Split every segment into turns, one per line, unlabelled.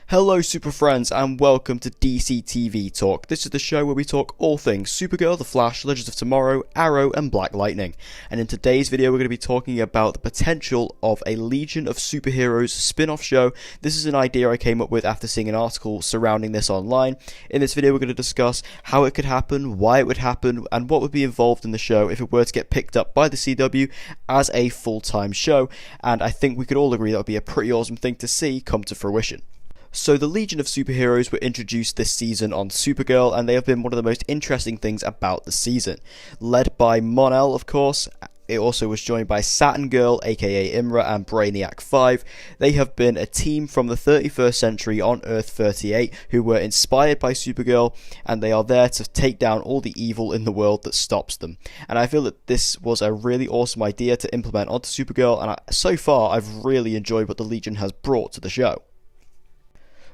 Hello super friends and welcome to DC TV Talk. This is the show where we talk all things Supergirl, The Flash, Legends of Tomorrow, Arrow and Black Lightning. And in today's video we're going to be talking about the potential of a Legion of Superheroes spin-off show. This is an idea I came up with after seeing an article surrounding this online. In this video we're going to discuss how it could happen, why it would happen, and what would be involved in the show if it were to get picked up by the CW as a full-time show. And I think we could all agree that would be a pretty awesome thing to see come to fruition. So the Legion of Superheroes were introduced this season on Supergirl, and they have been one of the most interesting things about the season. Led by Mon-El, of course, it also was joined by Saturn Girl, aka Imra, and Brainiac 5. They have been a team from the 31st century on Earth 38 who were inspired by Supergirl, and they are there to take down all the evil in the world that stops them. And I feel that this was a really awesome idea to implement onto Supergirl, and so far I've really enjoyed what the Legion has brought to the show.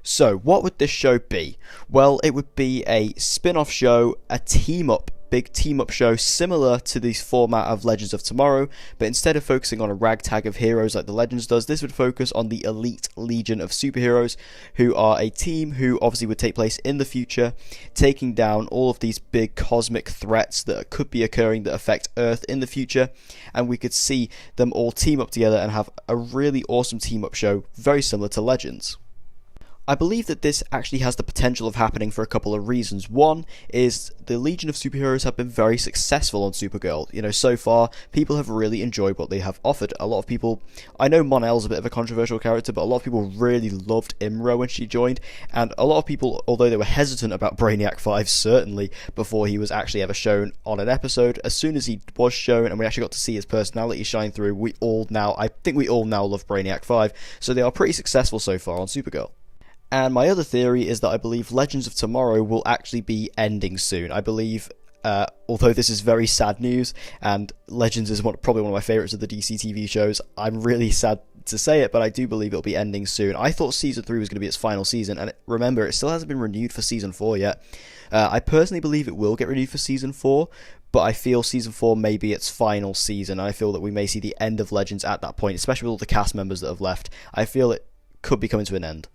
So, what would this show be? Well, it would be a spin-off show, a big team-up show similar to the format of Legends of Tomorrow, but instead of focusing on a ragtag of heroes like the Legends does, this would focus on the elite Legion of Superheroes, who are a team who obviously would take place in the future, taking down all of these big cosmic threats that could be occurring that affect Earth in the future, and we could see them all team up together and have a really awesome team-up show, very similar to Legends. I believe that this actually has the potential of happening for a couple of reasons. One is the Legion of Superheroes have been very successful on Supergirl. So far, people have really enjoyed what they have offered. A lot of people, I know Mon-El's a bit of a controversial character, but a lot of people really loved Imra when she joined, and a lot of people, although they were hesitant about Brainiac 5, certainly, before he was actually ever shown on an episode, as soon as he was shown and we actually got to see his personality shine through, I think we all now love Brainiac 5, so they are pretty successful so far on Supergirl. And my other theory is that I believe Legends of Tomorrow will actually be ending soon. I believe, although this is very sad news, and Legends is probably one of my favourites of the DC TV shows, I'm really sad to say it, but I do believe it'll be ending soon. I thought Season 3 was going to be its final season, and remember, it still hasn't been renewed for Season 4 yet. I personally believe it will get renewed for Season 4, but I feel Season 4 may be its final season. I feel that we may see the end of Legends at that point, especially with all the cast members that have left. I feel it could be coming to an end.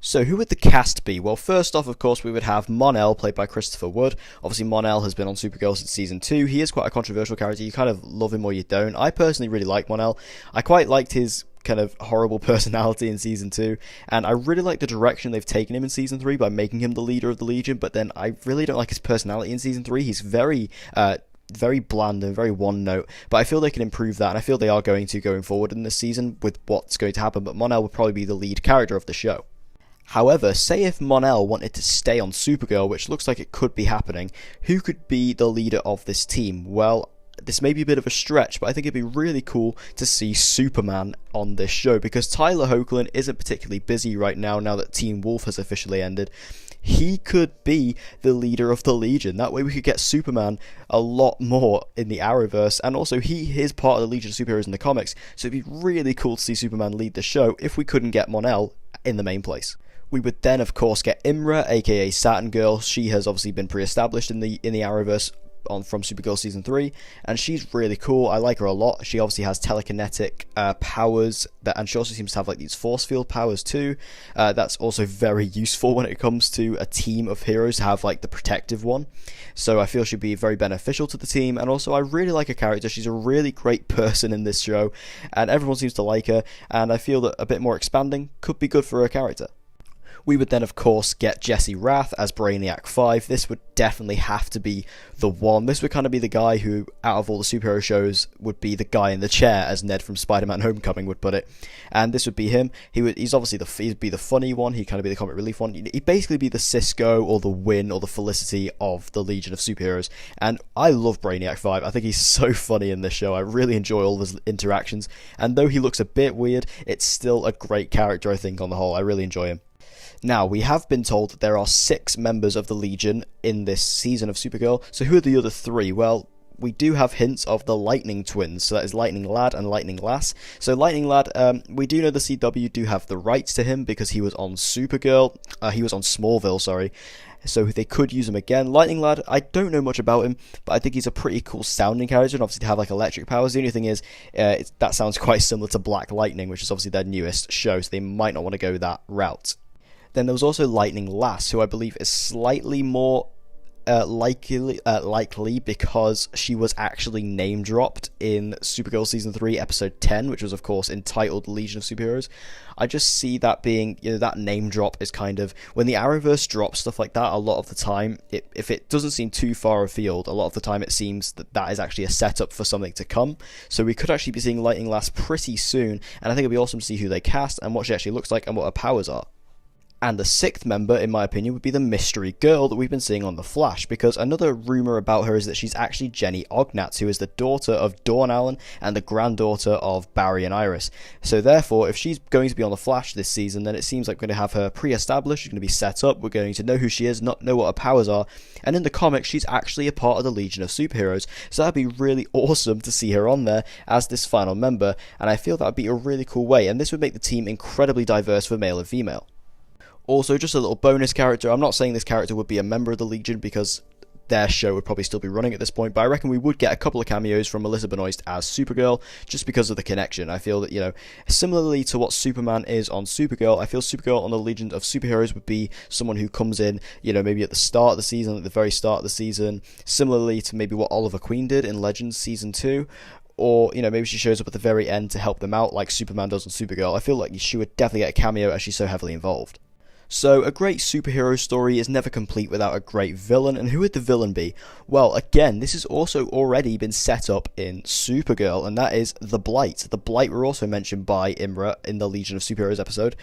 So who would the cast be? Well, first off, of course, we would have Mon-El, played by Christopher Wood. Obviously, Mon-El has been on Supergirl since Season 2. He is quite a controversial character. You kind of love him or you don't. I personally really like Mon-El. I quite liked his kind of horrible personality in Season 2, and I really like the direction they've taken him in Season 3 by making him the leader of the Legion, but then I really don't like his personality in Season 3. He's very bland and very one note, but I feel they can improve that, and I feel they are going forward in this season with what's going to happen, but Mon-El will probably be the lead character of the show. However, say if Mon-El wanted to stay on Supergirl, which looks like it could be happening, who could be the leader of this team? Well, this may be a bit of a stretch, but I think it'd be really cool to see Superman on this show, because Tyler Hoechlin isn't particularly busy right now that Teen Wolf has officially ended. He could be the leader of the Legion. That way we could get Superman a lot more in the Arrowverse, and also he is part of the Legion of Superheroes in the comics, so it'd be really cool to see Superman lead the show if we couldn't get Mon-El in the main place. We would then, of course, get Imra, aka Saturn Girl. She has obviously been pre-established in the Arrowverse from Supergirl Season 3, and she's really cool. I like her a lot. She obviously has telekinetic powers, and she also seems to have like these force field powers too. That's also very useful when it comes to a team of heroes to have like the protective one. So I feel she'd be very beneficial to the team, and also I really like her character. She's a really great person in this show, and everyone seems to like her, and I feel that a bit more expanding could be good for her character. We would then, of course, get Jessie Rath as Brainiac 5. This would definitely have to be the one. This would kind of be the guy who, out of all the superhero shows, would be the guy in the chair, as Ned from Spider-Man Homecoming would put it. And this would be him. He's obviously he'd be the funny one. He'd kind of be the comic relief one. He'd basically be the Cisco or the Win or the Felicity of the Legion of Superheroes. And I love Brainiac 5. I think he's so funny in this show. I really enjoy all of his interactions. And though he looks a bit weird, it's still a great character, I think, on the whole. I really enjoy him. Now, we have been told that there are 6 members of the Legion in this season of Supergirl, so who are the other 3? Well, we do have hints of the Lightning Twins, so that is Lightning Lad and Lightning Lass. So Lightning Lad, we do know the CW do have the rights to him because he was on Supergirl, he was on Smallville, sorry, so they could use him again. Lightning Lad, I don't know much about him, but I think he's a pretty cool sounding character, and obviously to have like electric powers. The only thing is, that sounds quite similar to Black Lightning, which is obviously their newest show, so they might not want to go that route. Then there was also Lightning Lass, who I believe is slightly more likely because she was actually name dropped in Supergirl season 3 episode 10, which was of course entitled Legion of Superheroes. I just see that being, that name drop is kind of, when the Arrowverse drops stuff like that, a lot of the time, if it doesn't seem too far afield, a lot of the time it seems that is actually a setup for something to come. So we could actually be seeing Lightning Lass pretty soon, and I think it'd be awesome to see who they cast and what she actually looks like and what her powers are. And the sixth member, in my opinion, would be the mystery girl that we've been seeing on The Flash, because another rumour about her is that she's actually Jenny Ognat, who is the daughter of Dawn Allen and the granddaughter of Barry and Iris. So therefore, if she's going to be on The Flash this season, then it seems like we're going to have her pre-established, she's going to be set up, we're going to know who she is, not know what her powers are, and in the comics, she's actually a part of the Legion of Superheroes, so that'd be really awesome to see her on there as this final member, and I feel that would be a really cool way, and this would make the team incredibly diverse for male and female. Also, just a little bonus character. I'm not saying this character would be a member of the Legion because their show would probably still be running at this point, but I reckon we would get a couple of cameos from Melissa Benoist as Supergirl, just because of the connection. I feel that, similarly to what Superman is on Supergirl, I feel Supergirl on the Legion of Superheroes would be someone who comes in, maybe at the start of the season, at the very start of the season, similarly to maybe what Oliver Queen did in Legends Season 2, or, maybe she shows up at the very end to help them out like Superman does on Supergirl. I feel like she would definitely get a cameo as she's so heavily involved. So, a great superhero story is never complete without a great villain, and who would the villain be? Well, again, this has also already been set up in Supergirl, and that is the Blight. The Blight were also mentioned by Imra in the Legion of Superheroes episode,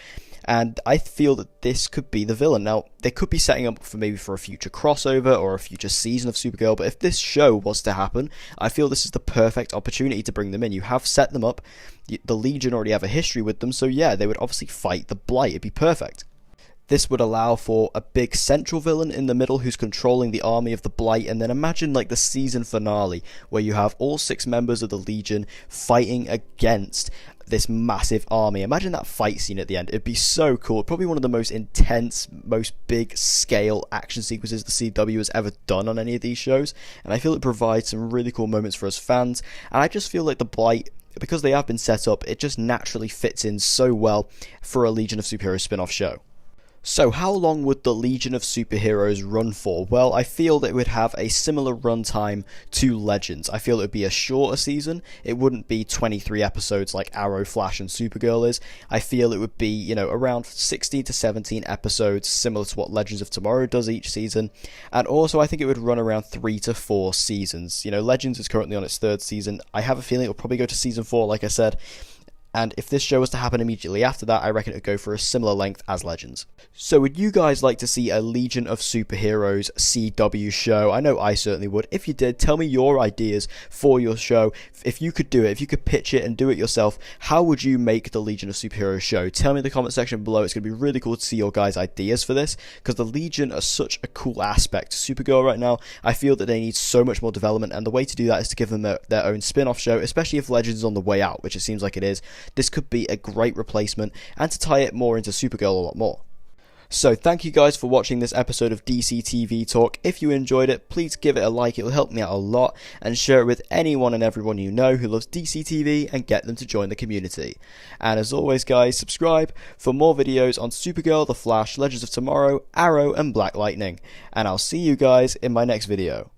and I feel that this could be the villain. Now, they could be setting up for a future crossover or a future season of Supergirl, but if this show was to happen, I feel this is the perfect opportunity to bring them in. You have set them up, the Legion already have a history with them, so yeah, they would obviously fight the Blight, it'd be perfect. This would allow for a big central villain in the middle who's controlling the army of the Blight, and then imagine like the season finale where you have all 6 members of the Legion fighting against this massive army. Imagine that fight scene at the end. It'd be so cool. Probably one of the most intense, most big scale action sequences the CW has ever done on any of these shows, and I feel it provides some really cool moments for us fans, and I just feel like the Blight, because they have been set up, it just naturally fits in so well for a Legion of Superheroes spin-off show. So how long would the Legion of Superheroes run for? Well, I feel that it would have a similar runtime to Legends. I feel it would be a shorter season. It wouldn't be 23 episodes like Arrow, Flash and Supergirl is. I feel it would be, around 16 to 17 episodes, similar to what Legends of Tomorrow does each season. And also I think it would run around 3 to 4 seasons. Legends is currently on its 3rd season. I have a feeling it will probably go to season 4, like I said. And if this show was to happen immediately after that, I reckon it would go for a similar length as Legends. So would you guys like to see a Legion of Superheroes CW show? I know I certainly would. If you did, tell me your ideas for your show. If you could do it, if you could pitch it and do it yourself, how would you make the Legion of Superheroes show? Tell me in the comment section below. It's going to be really cool to see your guys' ideas for this, because the Legion are such a cool aspect to Supergirl right now. I feel that they need so much more development, and the way to do that is to give them their own spin-off show, especially if Legends is on the way out, which it seems like it is. This could be a great replacement, and to tie it more into Supergirl a lot more. So thank you guys for watching this episode of DC TV Talk. If you enjoyed it, please give it a like, it will help me out a lot, and share it with anyone and everyone you know who loves DC TV and get them to join the community. And as always guys, subscribe for more videos on Supergirl, The Flash, Legends of Tomorrow, Arrow and Black Lightning. And I'll see you guys in my next video.